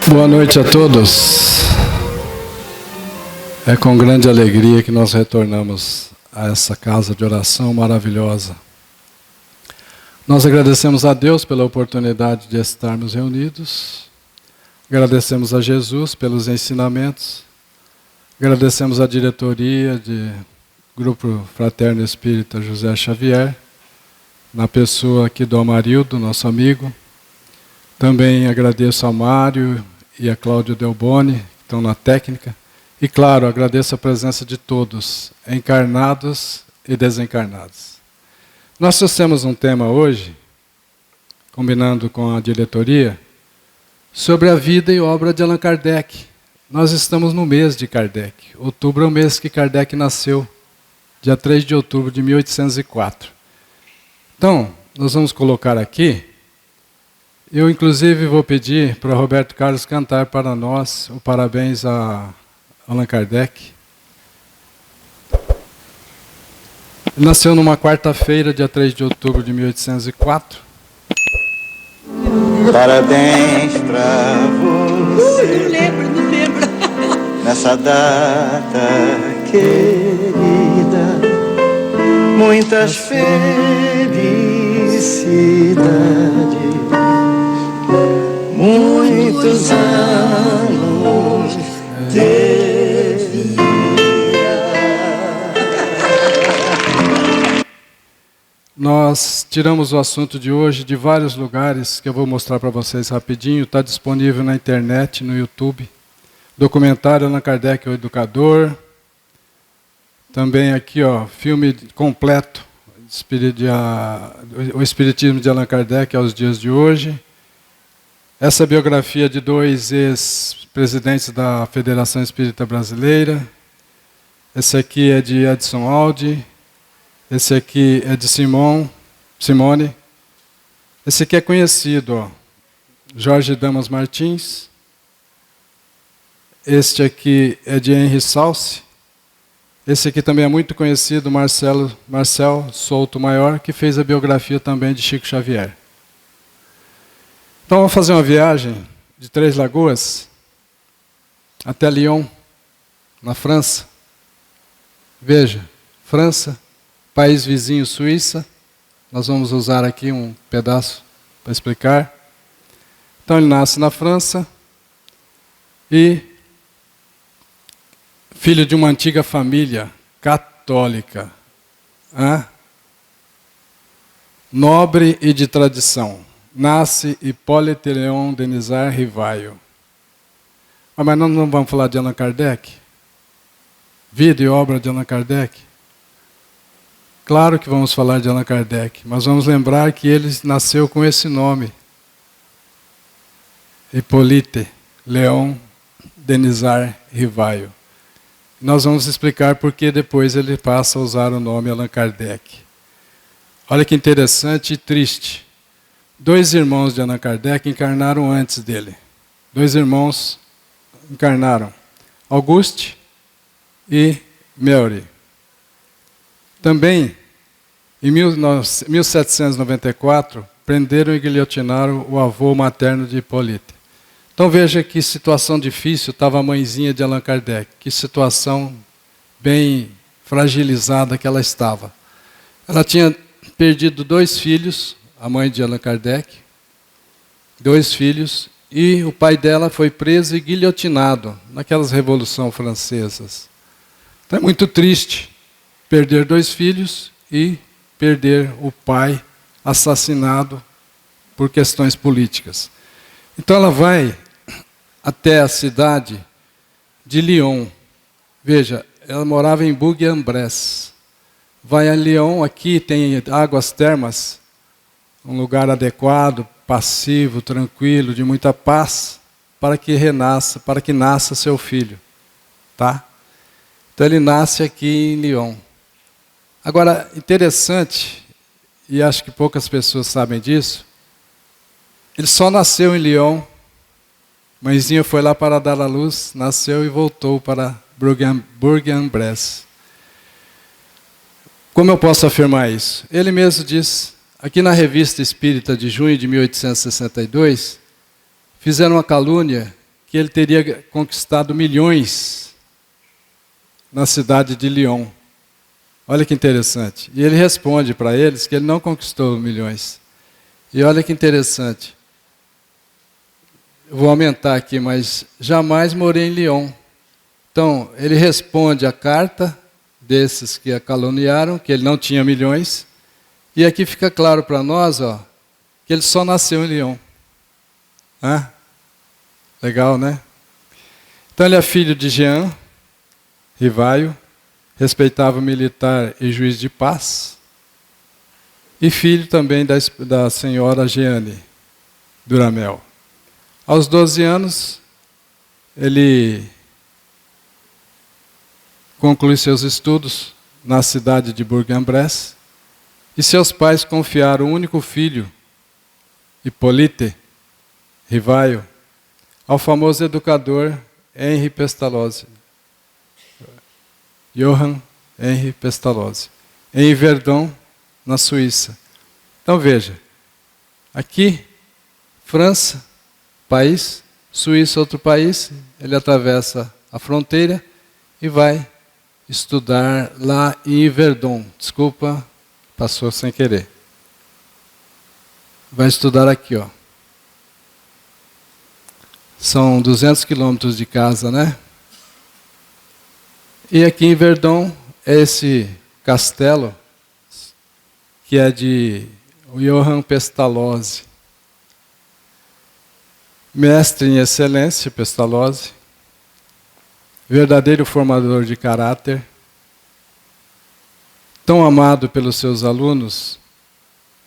Boa noite a todos. É com grande alegria que nós retornamos a essa casa de oração maravilhosa. Nós agradecemos a Deus pela oportunidade de estarmos reunidos. Agradecemos a Jesus pelos ensinamentos. Agradecemos a diretoria de Grupo Fraterno Espírita José Xavier, na pessoa aqui do Amarildo, nosso amigo. Também agradeço a Mário e a Cláudio Delboni, que estão na técnica. E, claro, agradeço a presença de todos, encarnados e desencarnados. Nós trouxemos um tema hoje, combinando com a diretoria, sobre a vida e obra de Allan Kardec. Nós estamos no mês de Kardec. Outubro é o mês que Kardec nasceu, dia 3 de outubro de 1804. Então, nós vamos colocar aqui. Eu, inclusive, vou pedir para Roberto Carlos cantar para nós o parabéns a Allan Kardec. Ele nasceu numa quarta-feira, dia 3 de outubro de 1804. Parabéns pra você. Não lembro. Nessa data querida, muitas felicidades. Muitos anos de vida. Nós tiramos o assunto de hoje de vários lugares, que eu vou mostrar para vocês rapidinho. Está disponível na internet, no YouTube. Documentário Allan Kardec, o Educador. Também aqui, ó, filme completo, o Espiritismo de Allan Kardec aos dias de hoje. Essa biografia de dois ex-presidentes da Federação Espírita Brasileira. Esse aqui é de Edson Aldi. Esse aqui é de Simone. Esse aqui é conhecido, ó, Jorge Damas Martins. Este aqui é de Henri Salce. Esse aqui também é muito conhecido, Marcel Souto Maior, que fez a biografia também de Chico Xavier. Então vamos fazer uma viagem de Três Lagoas até Lyon, na França. Veja, França, país vizinho Suíça. Nós vamos usar aqui um pedaço para explicar. Então ele nasce na França e filho de uma antiga família católica, nobre e de tradição. Nasce Hipólite Léon Denisard Rivaio. Mas nós não vamos falar de Allan Kardec? Vida e obra de Allan Kardec? Claro que vamos falar de Allan Kardec, mas vamos lembrar que ele nasceu com esse nome. Hipólite Léon Denisard Rivaio. Nós vamos explicar por que depois ele passa a usar o nome Allan Kardec. Olha que interessante e triste. Dois irmãos de Allan Kardec encarnaram antes dele. Dois irmãos encarnaram, Auguste e Meury. Também, em 1794, prenderam e guilhotinaram o avô materno de Hipólite. Então veja que situação difícil estava a mãezinha de Allan Kardec, que situação bem fragilizada que ela estava. Ela tinha perdido 2 filhos, a mãe de Allan Kardec, 2 filhos, e o pai dela foi preso e guilhotinado naquelas revoluções francesas. Então é muito triste perder 2 filhos e perder o pai assassinado por questões políticas. Então ela vai até a cidade de Lyon. Veja, ela morava em Bourg-en-Bresse. Vai a Lyon, aqui tem águas termas, um lugar adequado, passivo, tranquilo, de muita paz, para que renasça, para que nasça seu filho. Tá? Então ele nasce aqui em Lyon. Agora, interessante, e acho que poucas pessoas sabem disso, ele só nasceu em Lyon, mãezinha foi lá para dar à luz, nasceu e voltou para Bourg-en-Bresse. Como eu posso afirmar isso? Ele mesmo diz, aqui na Revista Espírita de junho de 1862, fizeram uma calúnia que ele teria conquistado milhões na cidade de Lyon. Olha que interessante. E ele responde para eles que ele não conquistou milhões. E olha que interessante. Eu vou aumentar aqui, mas jamais morei em Lyon. Então, ele responde a carta desses que a caluniaram, que ele não tinha milhões. E aqui fica claro para nós, ó, que ele só nasceu em Lyon. Ah, legal, né? Então, ele é filho de Jean Rivaio, respeitável militar e juiz de paz, e filho também da senhora Jeanne Duramel. Aos 12 anos, ele conclui seus estudos na cidade de Bourg-en-Bresse, e seus pais confiaram o único filho, Hippolyte Rivaio, ao famoso educador Henri Pestalozzi, Johann Henri Pestalozzi, em Yverdon, na Suíça. Então veja, aqui, França, país, Suíça, outro país, ele atravessa a fronteira e vai estudar lá em Yverdon. Desculpa, passou sem querer. Vai estudar aqui, ó. São 200 quilômetros de casa, né? E aqui em Verdun, esse castelo, que é de Johann Pestalozzi, mestre em excelência, Pestalozzi, verdadeiro formador de caráter, tão amado pelos seus alunos,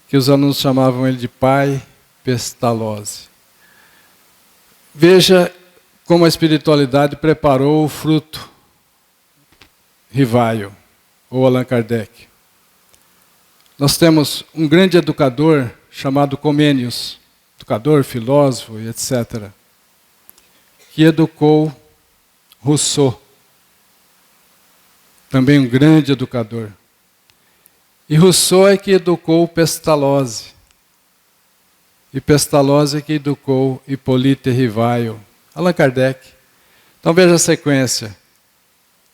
que os alunos chamavam ele de Pai Pestalozzi. Veja como a espiritualidade preparou o fruto Rivaio, ou Allan Kardec. Nós temos um grande educador chamado Comênius, educador, filósofo e etc., que educou Rousseau, também um grande educador. E Rousseau é que educou Pestalozzi. E Pestalozzi é que educou Hippolyte Rivaio, Allan Kardec. Então veja a sequência.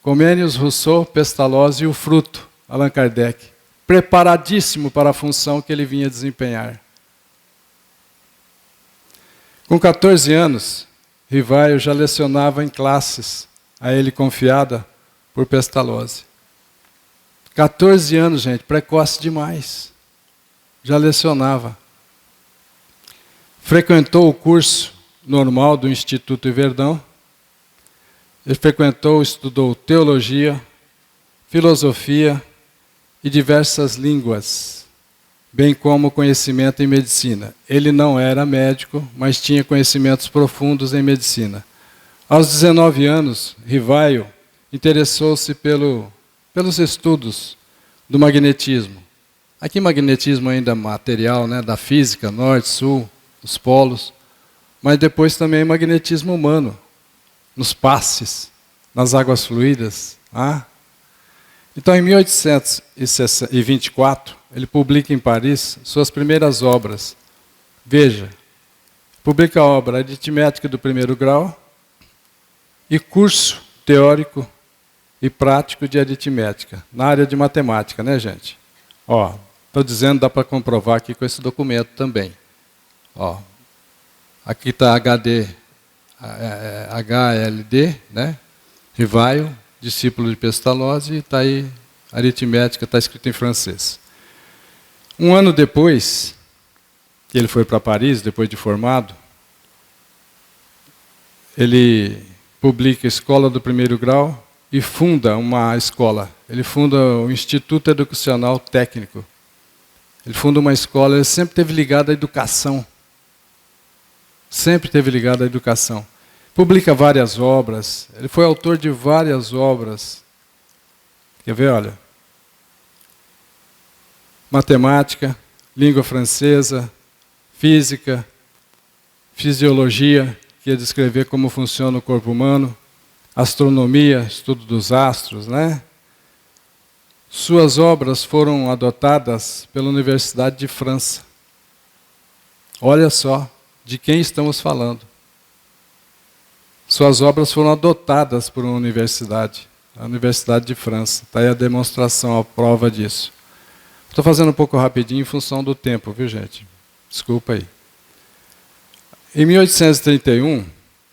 Comênius, Rousseau, Pestalozzi e o fruto, Allan Kardec. Preparadíssimo para a função que ele vinha desempenhar. Com 14 anos, Rivaio já lecionava em classes, a ele confiada por Pestalozzi. 14 anos, gente, precoce demais. Já lecionava. Frequentou o curso normal do Instituto Yverdon. Ele frequentou, estudou teologia, filosofia e diversas línguas, bem como conhecimento em medicina. Ele não era médico, mas tinha conhecimentos profundos em medicina. Aos 19 anos, Rivaio interessou-se pelos estudos do magnetismo. Aqui magnetismo ainda material, né, da física, norte, sul, os polos, mas depois também magnetismo humano, nos passes, nas águas fluídas. Então, em 1824, ele publica em Paris suas primeiras obras. Veja, publica a obra Aritmética do Primeiro Grau e Curso Teórico e Prático de Aritmética, na área de matemática, né, gente? Ó, estou dizendo, dá para comprovar aqui com esse documento também. Ó, aqui está HLD, né? Rivaio, discípulo de Pestalozzi, e está aí, aritmética, está escrito em francês. Um ano depois, que ele foi para Paris, depois de formado, ele publica Escola do Primeiro Grau e funda uma escola. Ele funda o Instituto Educacional Técnico. Ele funda uma escola, ele sempre esteve ligado à educação. Sempre esteve ligado à educação. Publica várias obras, ele foi autor de várias obras. Quer ver, olha? Matemática, língua francesa, física, fisiologia, que ia descrever como funciona o corpo humano, astronomia, estudo dos astros, né? Suas obras foram adotadas pela Universidade de França. Olha só de quem estamos falando. Suas obras foram adotadas por uma universidade, a Universidade de França. Está aí a demonstração, a prova disso. Estou fazendo um pouco rapidinho em função do tempo, viu, gente? Desculpa aí. Em 1831,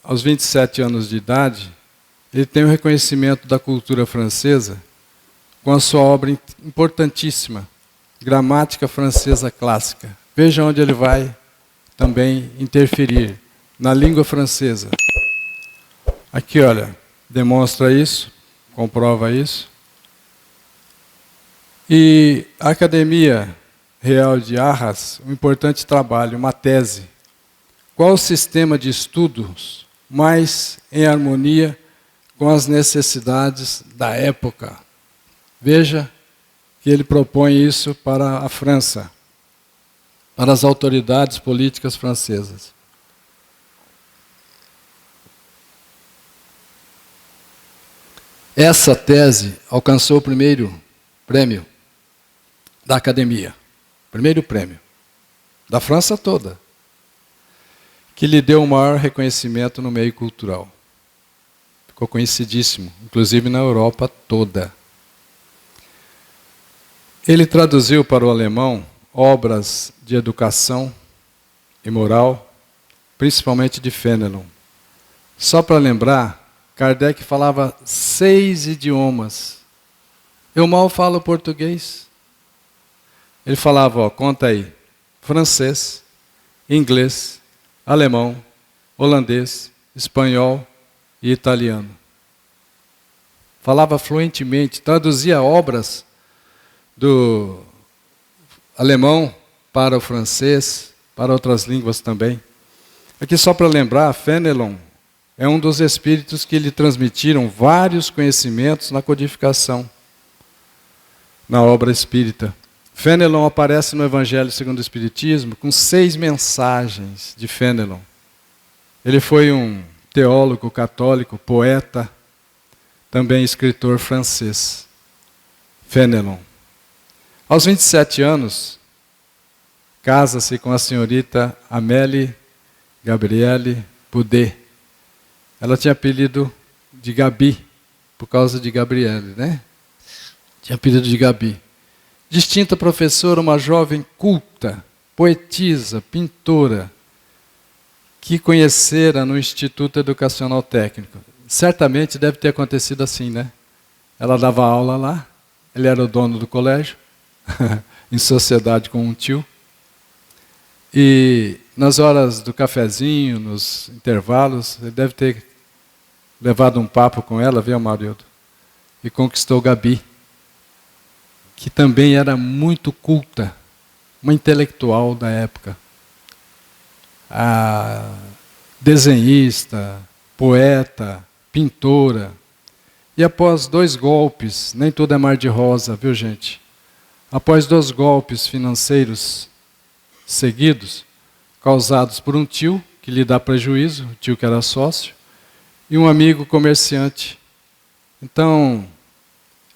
aos 27 anos de idade, ele tem o reconhecimento da cultura francesa com a sua obra importantíssima, Gramática Francesa Clássica. Veja onde ele vai também interferir, na língua francesa. Aqui, olha, demonstra isso, comprova isso. E a Academia Real de Arras, um importante trabalho, uma tese. Qual o sistema de estudos mais em harmonia com as necessidades da época? Veja que ele propõe isso para a França, para as autoridades políticas francesas. Essa tese alcançou o primeiro prêmio da Academia, primeiro prêmio da França toda, que lhe deu o maior reconhecimento no meio cultural. Ficou conhecidíssimo, inclusive na Europa toda. Ele traduziu para o alemão obras de educação e moral, principalmente de Fénelon. Só para lembrar, Kardec falava 6 idiomas. Eu mal falo português. Ele falava, ó, conta aí, francês, inglês, alemão, holandês, espanhol e italiano. Falava fluentemente, traduzia obras do alemão para o francês, para outras línguas também. Aqui só para lembrar, Fénelon é um dos espíritos que lhe transmitiram vários conhecimentos na codificação, na obra espírita. Fénelon aparece no Evangelho segundo o Espiritismo com 6 mensagens de Fénelon. Ele foi um teólogo católico, poeta, também escritor francês. Fénelon. Aos 27 anos, casa-se com a senhorita Amélie Gabrielle Boudet. Ela tinha apelido de Gabi, por causa de Gabriele, né? Tinha apelido de Gabi. Distinta professora, uma jovem culta, poetisa, pintora, que conhecera no Instituto Educacional Técnico. Certamente deve ter acontecido assim, né? Ela dava aula lá, ele era o dono do colégio, em sociedade com um tio. E nas horas do cafezinho, nos intervalos, ele deve ter levado um papo com ela, viu, Amarildo? E conquistou Gabi, que também era muito culta, uma intelectual da época. A desenhista, poeta, pintora. E após 2 golpes, nem tudo é mar de rosa, viu, gente? Após 2 golpes financeiros seguidos, causados por um tio, que lhe dá prejuízo, o tio que era sócio, e um amigo comerciante. Então,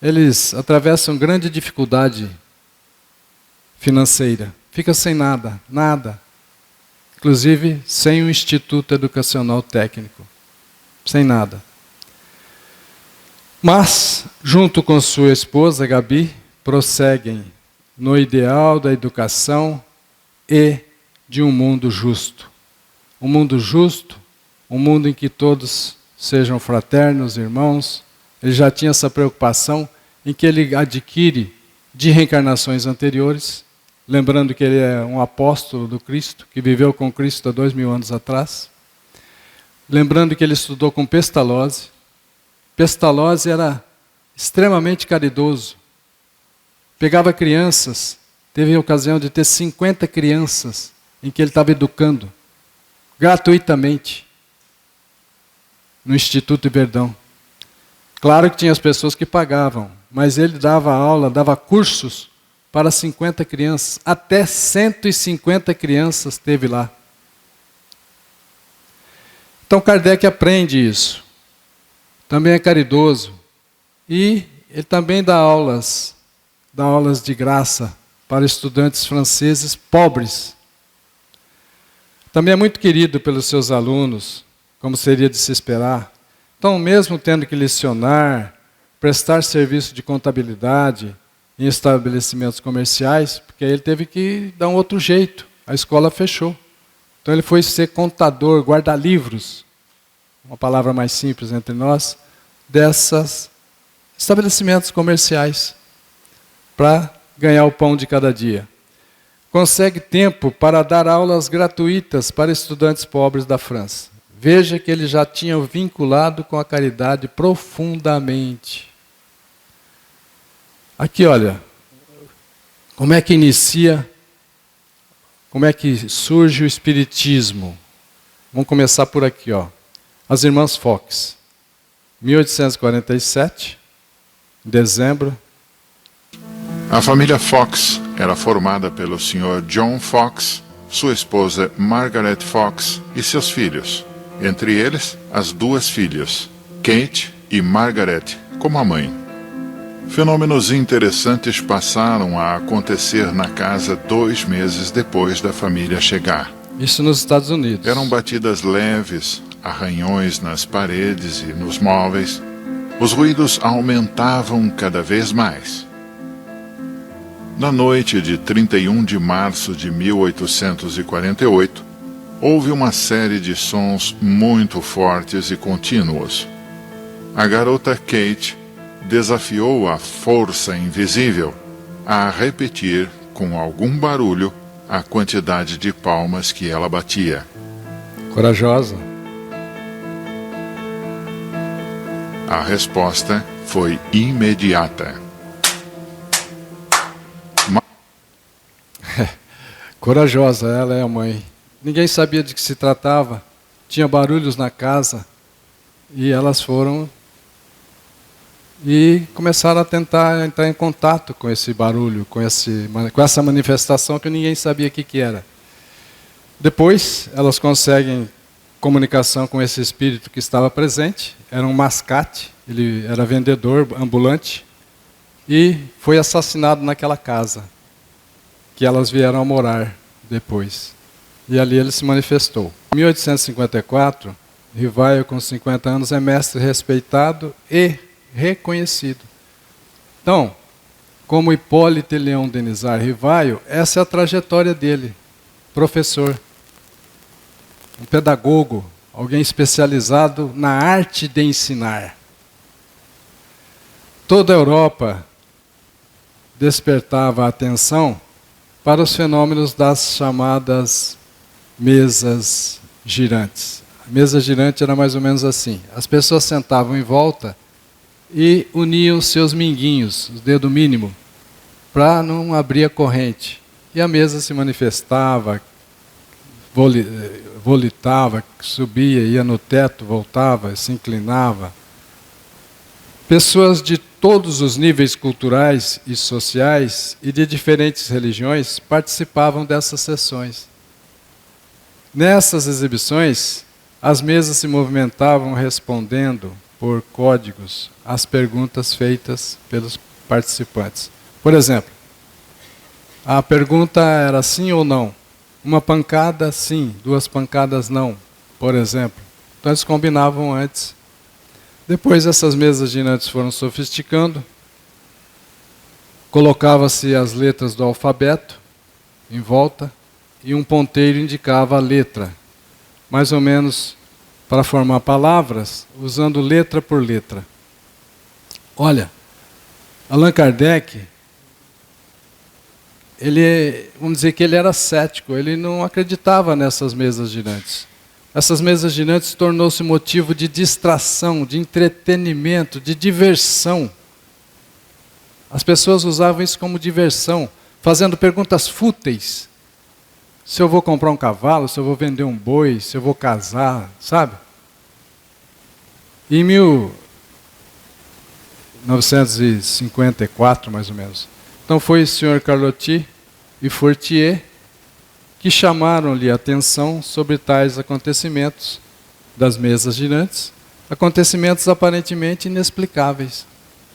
eles atravessam grande dificuldade financeira. Fica sem nada, nada. Inclusive, sem um Instituto Educacional Técnico. Sem nada. Mas, junto com sua esposa, Gabi, prosseguem no ideal da educação e de um mundo justo. Um mundo justo, um mundo em que todos sejam fraternos, irmãos. Ele já tinha essa preocupação em que ele adquire de reencarnações anteriores, lembrando que ele é um apóstolo do Cristo, que viveu com Cristo há 2000 anos atrás. Lembrando que ele estudou com Pestalozzi. Pestalozzi era extremamente caridoso. Pegava crianças, teve a ocasião de ter 50 crianças em que ele estava educando, gratuitamente, no Instituto Iberdão. Claro que tinha as pessoas que pagavam, mas ele dava aula, dava cursos para 50 crianças, até 150 crianças teve lá. Então Kardec aprende isso. Também é caridoso. E ele também dá aulas de graça para estudantes franceses pobres. Também é muito querido pelos seus alunos, como seria de se esperar. Então, mesmo tendo que lecionar, prestar serviço de contabilidade em estabelecimentos comerciais, porque aí ele teve que dar um outro jeito, a escola fechou. Então ele foi ser contador, guarda-livros, uma palavra mais simples entre nós, desses estabelecimentos comerciais, para ganhar o pão de cada dia. Consegue tempo para dar aulas gratuitas para estudantes pobres da França. Veja que ele já tinha vinculado com a caridade profundamente. Aqui, olha, como é que inicia, como é que surge o Espiritismo. Vamos começar por aqui, ó. As Irmãs Fox, 1847, dezembro. A família Fox era formada pelo Sr. John Fox, sua esposa Margaret Fox e seus filhos. Entre eles, as duas filhas, Kate e Margaret, como a mãe. Fenômenos interessantes passaram a acontecer na casa 2 meses depois da família chegar. Isso nos Estados Unidos. Eram batidas leves, arranhões nas paredes e nos móveis. Os ruídos aumentavam cada vez mais. Na noite de 31 de março de 1848, houve uma série de sons muito fortes e contínuos. A garota Kate desafiou a força invisível a repetir, com algum barulho, a quantidade de palmas que ela batia. Corajosa. A resposta foi imediata. Corajosa, ela é a mãe. Ninguém sabia de que se tratava. Tinha barulhos na casa. E elas foram e começaram a tentar entrar em contato com esse barulho, com essa manifestação que ninguém sabia o que era. Depois, elas conseguem comunicação com esse espírito que estava presente. Era um mascate, ele era vendedor ambulante. E foi assassinado naquela casa, que elas vieram a morar depois. E ali ele se manifestou. Em 1854, Rivaio, com 50 anos, é mestre respeitado e reconhecido. Então, como Hipólito Leão Denizar Rivaio, essa é a trajetória dele. Professor, um pedagogo, alguém especializado na arte de ensinar. Toda a Europa despertava a atenção para os fenômenos das chamadas mesas girantes. A mesa girante era mais ou menos assim. As pessoas sentavam em volta e uniam seus minguinhos, o dedo mínimo, para não abrir a corrente. E a mesa se manifestava, volitava, subia, ia no teto, voltava, se inclinava. Pessoas de todos os níveis culturais e sociais e de diferentes religiões participavam dessas sessões. Nessas exibições, as mesas se movimentavam respondendo por códigos às perguntas feitas pelos participantes. Por exemplo, a pergunta era sim ou não. Uma pancada sim, 2 pancadas não, por exemplo. Então eles combinavam antes. Depois essas mesas girantes foram sofisticando. Colocava-se as letras do alfabeto em volta e um ponteiro indicava a letra, mais ou menos para formar palavras, usando letra por letra. Olha, Allan Kardec, vamos dizer que ele era cético, ele não acreditava nessas mesas girantes. Essas mesas girantes tornou-se motivo de distração, de entretenimento, de diversão. As pessoas usavam isso como diversão, fazendo perguntas fúteis. Se eu vou comprar um cavalo, se eu vou vender um boi, se eu vou casar, sabe? Em 1954, mais ou menos. Então foi o Sr. Carlotti e Fortier que chamaram-lhe a atenção sobre tais acontecimentos das mesas girantes, acontecimentos aparentemente inexplicáveis.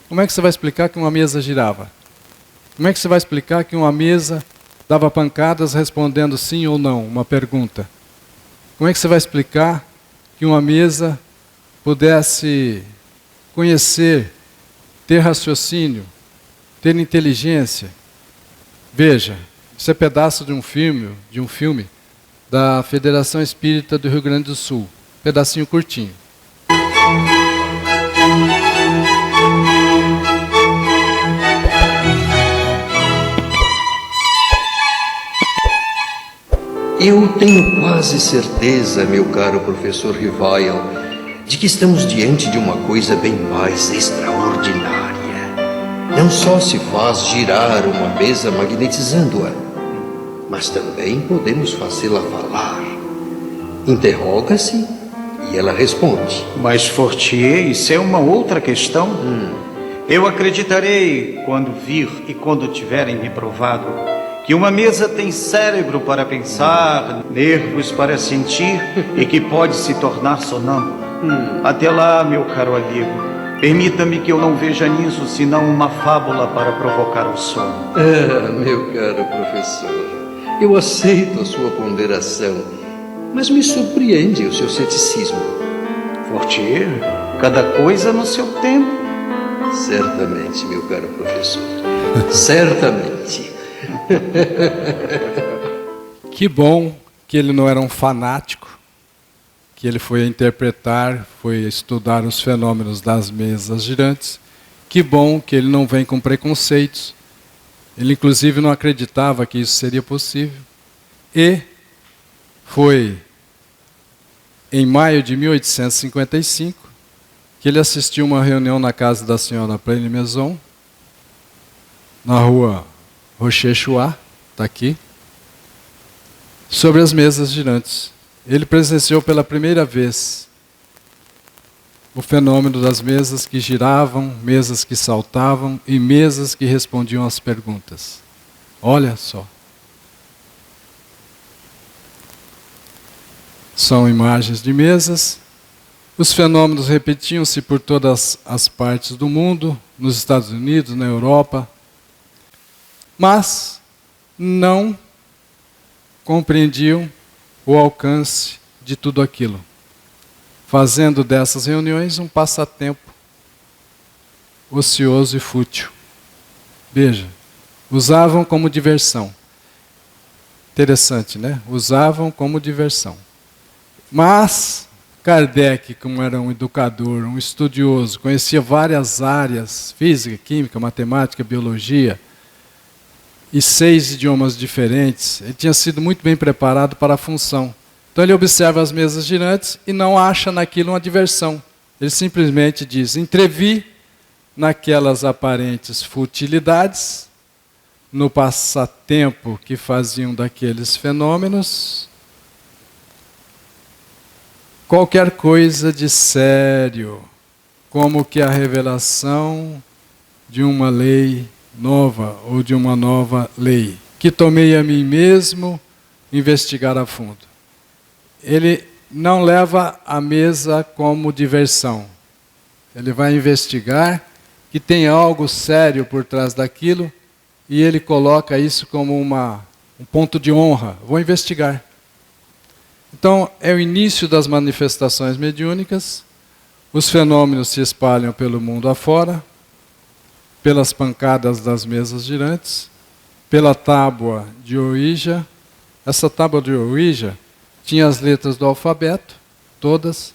Como é que você vai explicar que uma mesa girava? Como é que você vai explicar que uma mesa dava pancadas respondendo sim ou não, uma pergunta? Como é que você vai explicar que uma mesa pudesse conhecer, ter raciocínio, ter inteligência. Veja, isso é pedaço de um filme da Federação Espírita do Rio Grande do Sul. Pedacinho curtinho. Eu tenho quase certeza, meu caro professor Rivail, de que estamos diante de uma coisa bem mais extraordinária. Não só se faz girar uma mesa magnetizando-a, mas também podemos fazê-la falar. Interroga-se e ela responde. Mas, Fortier, isso é uma outra questão. Eu acreditarei quando vir e quando tiverem me provado que uma mesa tem cérebro para pensar, nervos para sentir e que pode se tornar sonâmbula. Até lá, meu caro amigo, permita-me que eu não veja nisso senão uma fábula para provocar o sono. Meu caro professor, eu aceito a sua ponderação, mas me surpreende o seu ceticismo. Fortier, cada coisa no seu tempo. Certamente, meu caro professor, certamente. Que bom que ele não era um fanático, que ele foi interpretar, foi estudar os fenômenos das mesas girantes. Que bom que ele não vem com preconceitos. Ele, inclusive, não acreditava que isso seria possível. E foi em maio de 1855 que ele assistiu uma reunião na casa da senhora Pleine Maison, na rua Rocher-Chouart, está aqui, sobre as mesas girantes. Ele presenciou pela primeira vez o fenômeno das mesas que giravam, mesas que saltavam e mesas que respondiam às perguntas. Olha só. São imagens de mesas. Os fenômenos repetiam-se por todas as partes do mundo, nos Estados Unidos, na Europa, mas não compreendiam o alcance de tudo aquilo, fazendo dessas reuniões um passatempo ocioso e fútil. Veja, usavam como diversão. Interessante, né? Usavam como diversão. Mas Kardec, como era um educador, um estudioso, conhecia várias áreas, física, química, matemática, biologia, e 6 idiomas diferentes. Ele tinha sido muito bem preparado para a função. Então ele observa as mesas girantes e não acha naquilo uma diversão. Ele simplesmente diz: entrevi naquelas aparentes futilidades, no passatempo que faziam daqueles fenômenos, qualquer coisa de sério, como que a revelação de uma lei nova ou de uma nova lei, que tomei a mim mesmo investigar a fundo. Ele não leva a mesa como diversão. Ele vai investigar que tem algo sério por trás daquilo e ele coloca isso como um ponto de honra. Vou investigar. Então, é o início das manifestações mediúnicas. Os fenômenos se espalham pelo mundo afora, pelas pancadas das mesas girantes, pela tábua de Ouija. Essa tábua de Ouija tinha as letras do alfabeto, todas,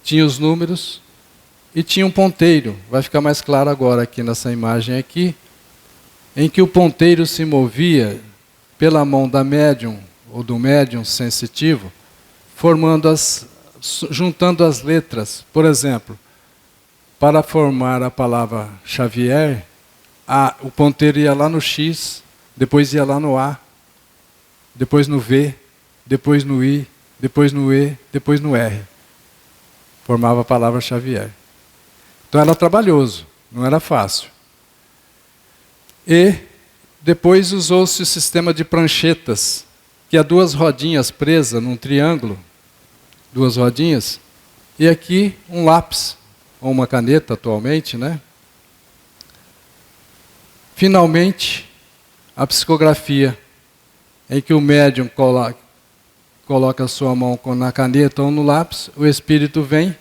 tinha os números e tinha um ponteiro. Vai ficar mais claro agora aqui nessa imagem aqui, em que o ponteiro se movia pela mão da médium ou do médium sensitivo, juntando as letras. Por exemplo, para formar a palavra Xavier, o ponteiro ia lá no X, depois ia lá no A, depois no V, depois no I, depois no E, depois no R. Formava a palavra Xavier. Então era trabalhoso, não era fácil. E depois usou-se o sistema de pranchetas, que é 2 rodinhas presas num triângulo, 2 rodinhas, e aqui um lápis, ou uma caneta atualmente, né? Finalmente, a psicografia, em que o médium coloca a sua mão na caneta ou no lápis, o espírito vem,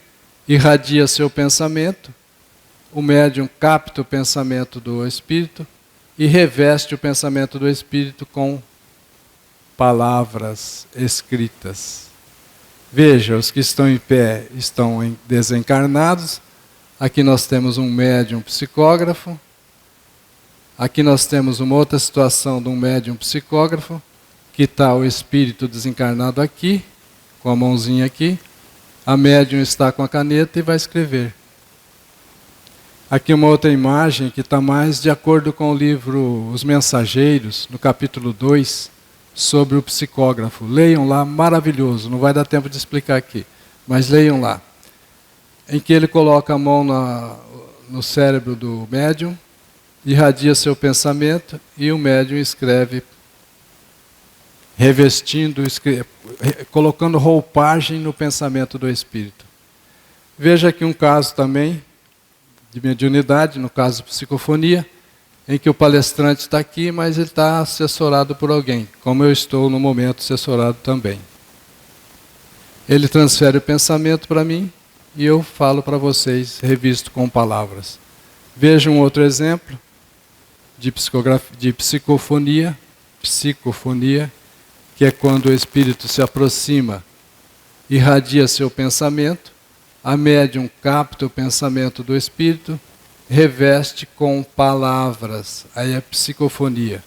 irradia seu pensamento, o médium capta o pensamento do espírito e reveste o pensamento do espírito com palavras escritas. Veja, os que estão em pé estão desencarnados. Aqui nós temos um médium psicógrafo. Aqui nós temos uma outra situação de um médium psicógrafo, que está o espírito desencarnado aqui, com a mãozinha aqui. A médium está com a caneta e vai escrever. Aqui uma outra imagem que está mais de acordo com o livro Os Mensageiros, no capítulo 2, sobre o psicógrafo. Leiam lá, maravilhoso, não vai dar tempo de explicar aqui, mas leiam lá. Em que ele coloca a mão no cérebro do médium, irradia seu pensamento e o médium escreve, revestindo, colocando roupagem no pensamento do espírito. Veja aqui um caso também de mediunidade, no caso de psicofonia, em que o palestrante está aqui, mas ele está assessorado por alguém, como eu estou no momento assessorado também. Ele transfere o pensamento para mim e eu falo para vocês, revisto com palavras. Veja um outro exemplo de psicofonia, que é quando o espírito se aproxima, irradia seu pensamento, a médium capta o pensamento do espírito, reveste com palavras, aí é psicofonia.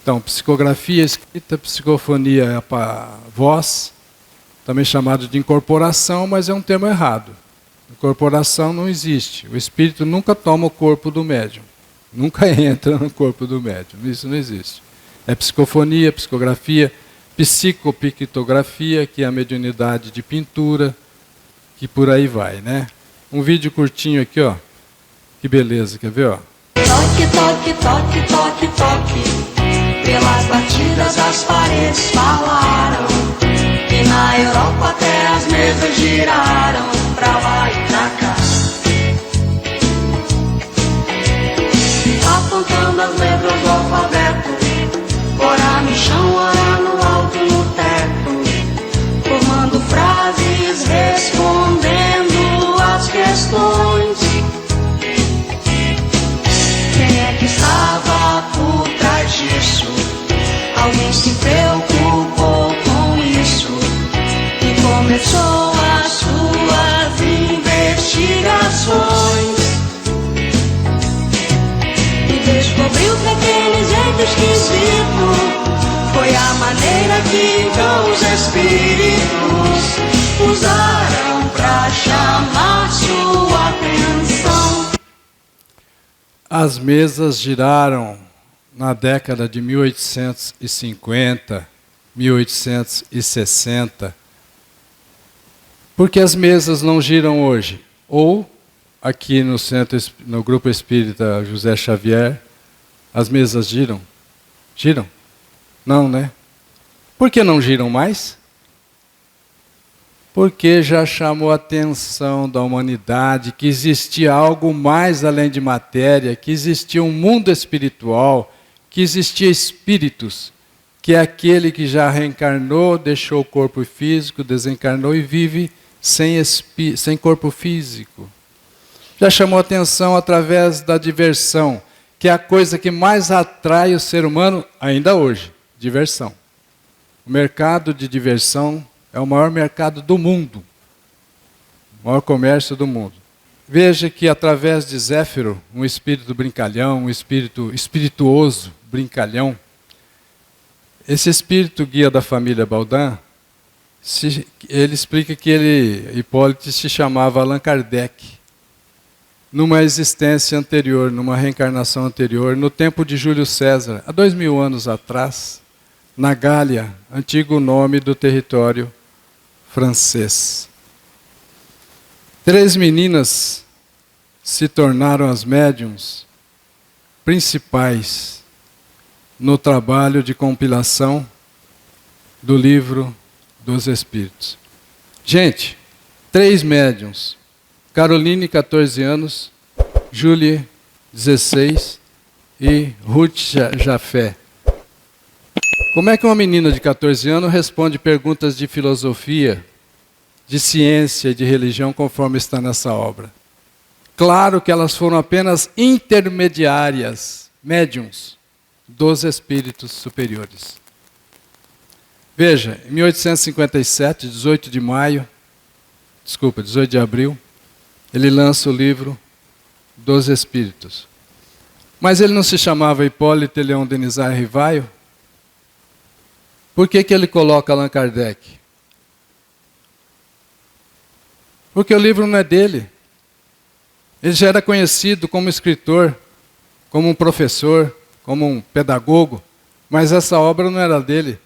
Então, psicografia escrita, psicofonia é a voz, também chamado de incorporação, mas é um termo errado. Incorporação não existe, o espírito nunca toma o corpo do médium, nunca entra no corpo do médium, isso não existe. É psicofonia, psicografia, psicopictografia, que é a mediunidade de pintura, que por aí vai, né? Um vídeo curtinho aqui, ó. Que beleza, quer ver, ó? Toque, toque, toque, toque, toque. Pelas batidas as paredes falaram. E na Europa até as mesas giraram. Pra lá e pra cá. Apontando as letras do alfabeto. Ora no chão, ora no alto, no teto. Formando frases, respondendo as questões. Quem é que estava por trás disso? Alguém se preocupou com isso e começou as suas investigações. E descobriu que aquele jeito esquisito foi a maneira que os espíritos usaram para chamar sua atenção. As mesas giraram na década de 1850, 1860. Por que as mesas não giram hoje? Ou, aqui no centro, no Grupo Espírita José Xavier, as mesas giram? Giram? Não, né? Por que não giram mais? Porque já chamou a atenção da humanidade que existia algo mais além de matéria, que existia um mundo espiritual, que existia espíritos, que é aquele que já reencarnou, deixou o corpo físico, desencarnou e vive sem corpo físico. Já chamou a atenção através da diversão, que é a coisa que mais atrai o ser humano ainda hoje, diversão. O mercado de diversão é o maior mercado do mundo, o maior comércio do mundo. Veja que através de Zéfiro, um espírito brincalhão, um espírito espirituoso, brincalhão, esse espírito guia da família Baudin, ele explica que Hipólito se chamava Allan Kardec, numa existência anterior, numa reencarnação anterior, no tempo de Júlio César, há 2000 anos atrás, na Gália, antigo nome do território francês. 3 meninas se tornaram as médiums principais no trabalho de compilação do livro dos Espíritos. Gente, 3 médiums. Caroline, 14 anos, Julie, 16 e Ruth Jafé, Como é que uma menina de 14 anos responde perguntas de filosofia, de ciência e de religião conforme está nessa obra? Claro que elas foram apenas intermediárias, médiums, dos espíritos superiores. Veja, em 1857, 18 de abril, ele lança o livro dos Espíritos. Mas ele não se chamava Hipólito Leon Denisard Rivaio? Por que ele coloca Allan Kardec? Porque o livro não é dele. Ele já era conhecido como escritor, como um professor, como um pedagogo, mas essa obra não era dele.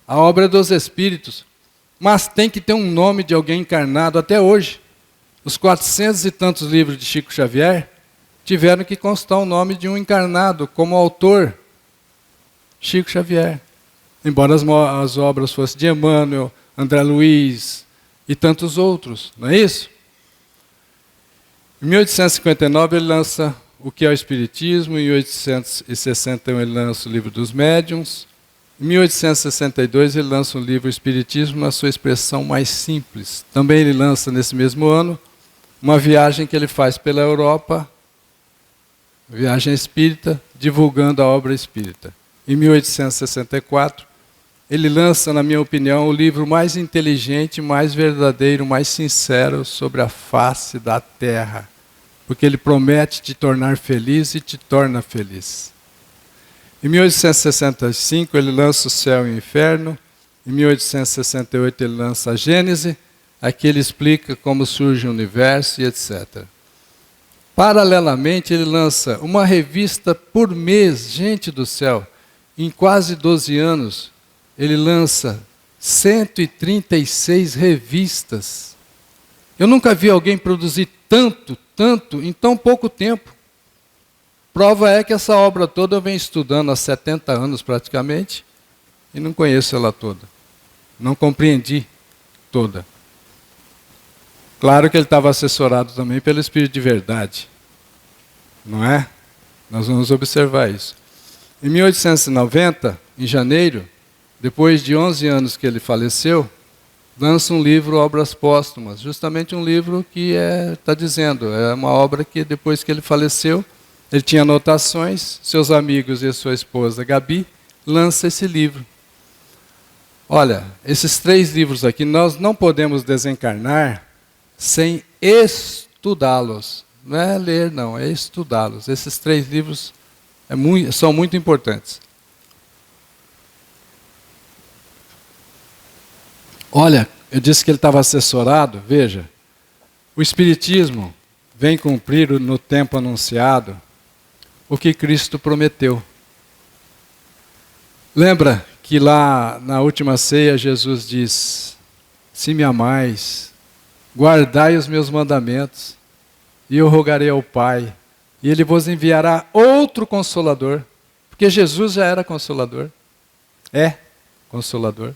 A obra é dos Espíritos, mas tem que ter um nome de alguém encarnado até hoje. Os 400 e tantos livros de Chico Xavier tiveram que constar o nome de um encarnado como autor, Chico Xavier. Embora as obras fossem de Emmanuel, André Luiz e tantos outros, não é isso? Em 1859 ele lança O que é o Espiritismo, em 1861 ele lança o Livro dos Médiuns, em 1862 ele lança o livro Espiritismo na sua expressão mais simples. Também ele lança nesse mesmo ano uma viagem que ele faz pela Europa, viagem espírita, divulgando a obra espírita. Em 1864 ele lança, na minha opinião, o livro mais inteligente, mais verdadeiro, mais sincero sobre a face da Terra. Porque ele promete te tornar feliz e te torna feliz. Em 1865 ele lança O Céu e o Inferno. Em 1868 ele lança a Gênese. Aqui ele explica como surge o universo e etc. Paralelamente ele lança uma revista por mês, gente do céu. Em quase 12 anos ele lança 136 revistas. Eu nunca vi alguém produzir tanto em tão pouco tempo. Prova é que essa obra toda eu venho estudando há 70 anos praticamente e não conheço ela toda. Não compreendi toda. Claro que ele estava assessorado também pelo Espírito de Verdade. Não é? Nós vamos observar isso. Em 1890, em janeiro, depois de 11 anos que ele faleceu, lança um livro, Obras Póstumas, justamente um livro que está dizendo, é uma obra que depois que ele faleceu, ele tinha anotações, seus amigos e sua esposa Gabi, lança esse livro. Olha, esses 3 livros aqui, nós não podemos desencarnar sem estudá-los. Não é ler, não, é estudá-los. Esses 3 livros são muito importantes. Olha, eu disse que ele estava assessorado, veja, o Espiritismo vem cumprir no tempo anunciado o que Cristo prometeu. Lembra que lá na última ceia Jesus diz, se me amais, guardai os meus mandamentos, e eu rogarei ao Pai, e Ele vos enviará outro Consolador, porque Jesus já era Consolador, é Consolador.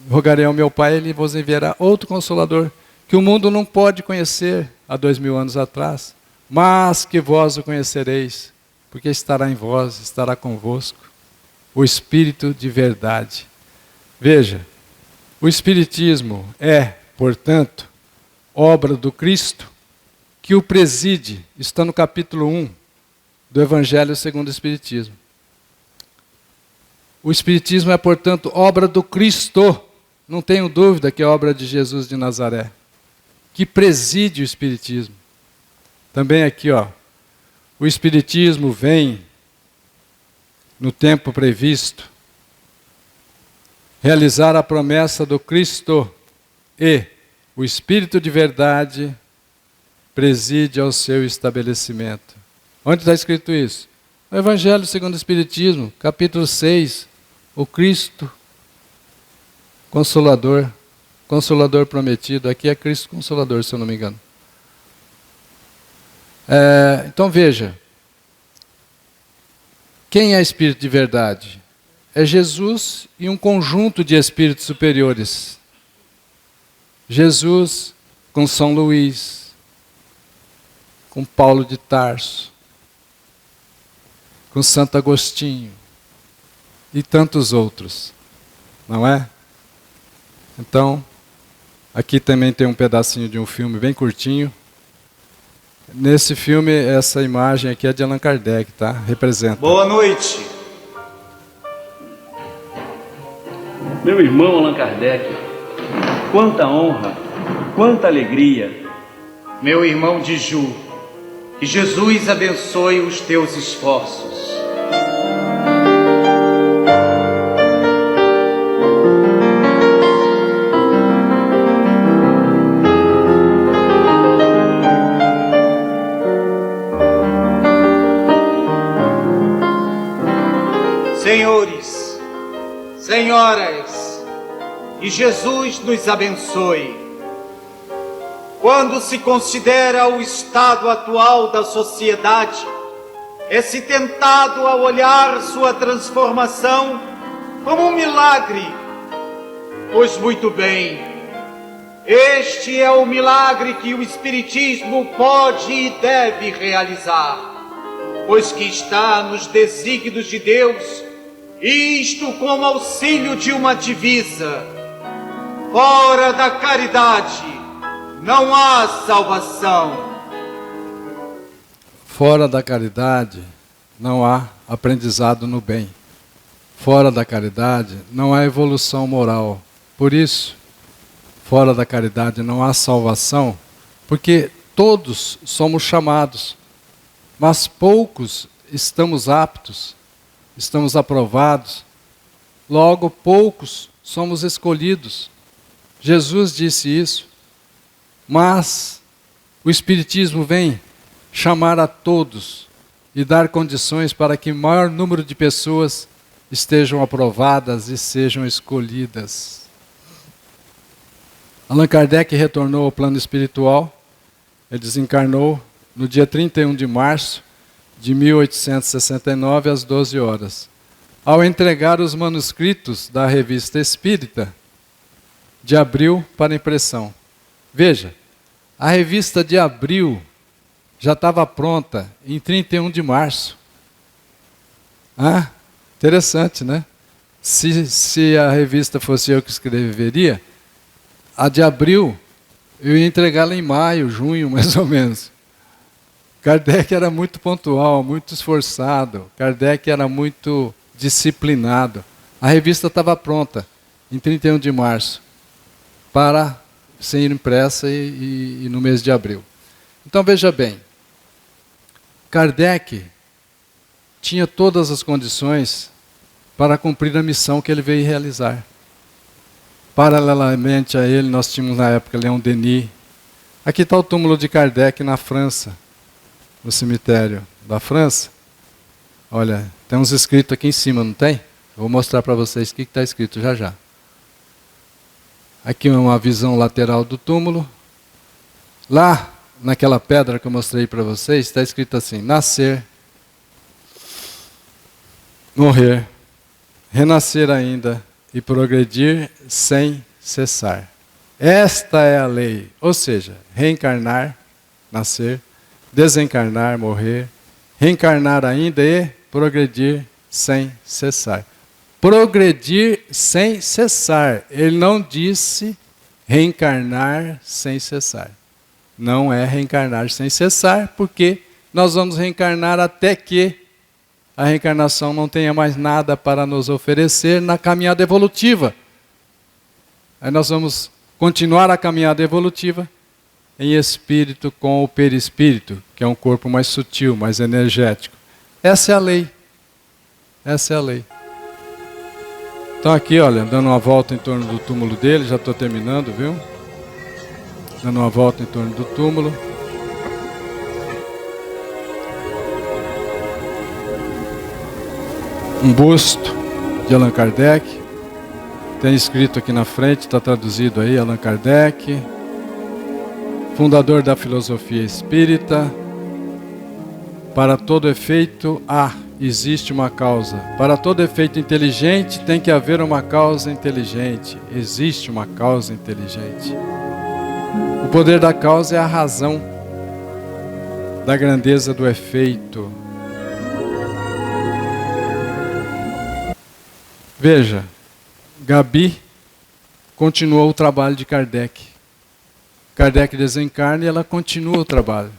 Rogarei ao meu Pai, Ele vos enviará outro Consolador, que o mundo não pode conhecer há 2000 anos atrás, mas que vós o conhecereis, porque estará em vós, estará convosco, o Espírito de verdade. Veja, o Espiritismo é, portanto, obra do Cristo, que o preside, está no capítulo 1 do Evangelho segundo o Espiritismo. O Espiritismo é, portanto, obra do Cristo, não tenho dúvida que é obra de Jesus de Nazaré, que preside o Espiritismo. Também aqui, ó, o Espiritismo vem no tempo previsto realizar a promessa do Cristo e o Espírito de verdade preside ao seu estabelecimento. Onde está escrito isso? No Evangelho segundo o Espiritismo, capítulo 6, o Cristo Consolador, Consolador prometido. Aqui é Cristo Consolador, se eu não me engano. Então veja, quem é Espírito de verdade? É Jesus e um conjunto de espíritos superiores. Jesus com São Luís, com Paulo de Tarso, com Santo Agostinho, e tantos outros, não é? Então, aqui também tem um pedacinho de um filme bem curtinho. Nesse filme, essa imagem aqui é de Allan Kardec, tá? Representa. Boa noite. Meu irmão Allan Kardec, quanta honra, quanta alegria. Meu irmão Diju, que Jesus abençoe os teus esforços. Senhores, senhoras, que Jesus nos abençoe. Quando se considera o estado atual da sociedade, é-se tentado a olhar sua transformação como um milagre. Pois muito bem, este é o milagre que o Espiritismo pode e deve realizar, pois que está nos desígnios de Deus, isto com auxílio de uma divisa: fora da caridade não há salvação. Fora da caridade não há aprendizado no bem. Fora da caridade não há evolução moral. Por isso, fora da caridade não há salvação, porque todos somos chamados, mas poucos estamos aptos, estamos aprovados, logo poucos somos escolhidos. Jesus disse isso, mas o Espiritismo vem chamar a todos e dar condições para que o maior número de pessoas estejam aprovadas e sejam escolhidas. Allan Kardec retornou ao plano espiritual. Ele desencarnou no dia 31 de março de 1869, às 12 horas. Ao entregar os manuscritos da Revista Espírita, de Abril para impressão. Veja, a revista de Abril já estava pronta em 31 de março. Ah, interessante, né? Se a revista fosse eu que escreveria, a de Abril eu ia entregá-la em maio, junho, mais ou menos. Kardec era muito pontual, muito esforçado. Kardec era muito disciplinado. A revista estava pronta em 31 de março para ser impressa e no mês de abril. Então veja bem, Kardec tinha todas as condições para cumprir a missão que ele veio realizar. Paralelamente a ele, nós tínhamos na época Leon Denis. Aqui está o túmulo de Kardec na França, no cemitério da França. Olha, tem uns escritos aqui em cima, não tem? Eu vou mostrar para vocês o que está escrito já já. Aqui é uma visão lateral do túmulo. Lá, naquela pedra que eu mostrei para vocês, está escrito assim: nascer, morrer, renascer ainda e progredir sem cessar. Esta é a lei, ou seja, reencarnar, nascer, desencarnar, morrer, reencarnar ainda e progredir sem cessar. Progredir sem cessar. Ele não disse reencarnar sem cessar. Não é reencarnar sem cessar, porque nós vamos reencarnar até que a reencarnação não tenha mais nada para nos oferecer na caminhada evolutiva. Aí nós vamos continuar a caminhada evolutiva em espírito com o perispírito, que é um corpo mais sutil, mais energético. Essa é a lei. Essa é a lei. Então aqui, olha, dando uma volta em torno do túmulo dele, já estou terminando, viu? Dando uma volta em torno do túmulo. Um busto de Allan Kardec. Tem escrito aqui na frente, está traduzido aí, Allan Kardec, fundador da filosofia espírita. Para todo efeito existe uma causa. Para todo efeito inteligente tem que haver uma causa inteligente. Existe uma causa inteligente. O poder da causa é a razão da grandeza do efeito. Veja, Gabi continuou o trabalho de Kardec. Kardec desencarna e ela continua o trabalho.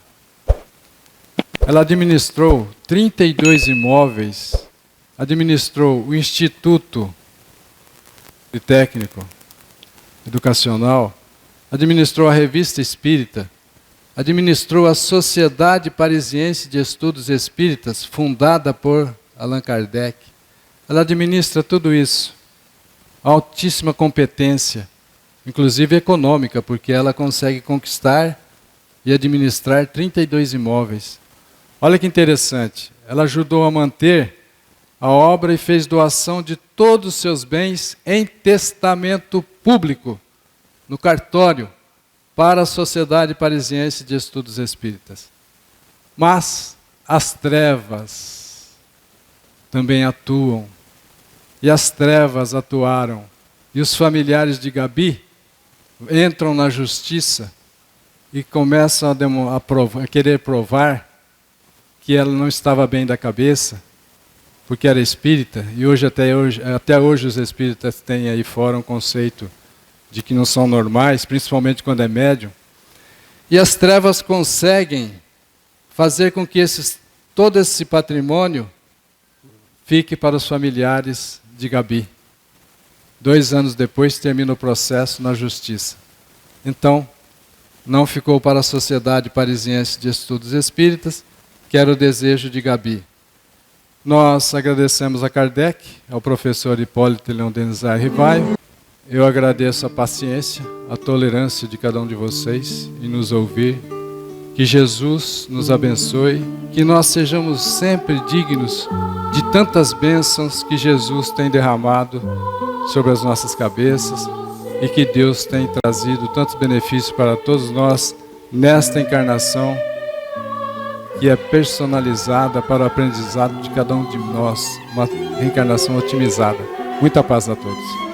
Ela administrou 32 imóveis, administrou o Instituto Técnico Educacional, administrou a Revista Espírita, administrou a Sociedade Parisiense de Estudos Espíritas, fundada por Allan Kardec. Ela administra tudo isso. Altíssima competência, inclusive econômica, porque ela consegue conquistar e administrar 32 imóveis. Olha que interessante, ela ajudou a manter a obra e fez doação de todos os seus bens em testamento público, no cartório, para a Sociedade Parisiense de Estudos Espíritas. Mas as trevas também atuam, e as trevas atuaram, e os familiares de Gabi entram na justiça e começam a querer provar que ela não estava bem da cabeça, porque era espírita, e até hoje os espíritas têm aí fora um conceito de que não são normais, principalmente quando é médium. E as trevas conseguem fazer com que todo esse patrimônio fique para os familiares de Gabi. 2 anos depois termina o processo na justiça. Então, não ficou para a Sociedade Parisiense de Estudos Espíritas, que era o desejo de Gabi. Nós agradecemos a Kardec, ao professor Hipólito Leon Denizar Rivaio. Eu agradeço a paciência, a tolerância de cada um de vocês em nos ouvir. Que Jesus nos abençoe, que nós sejamos sempre dignos de tantas bênçãos que Jesus tem derramado sobre as nossas cabeças e que Deus tem trazido tantos benefícios para todos nós nesta encarnação que é personalizada para o aprendizado de cada um de nós, uma reencarnação otimizada. Muita paz a todos.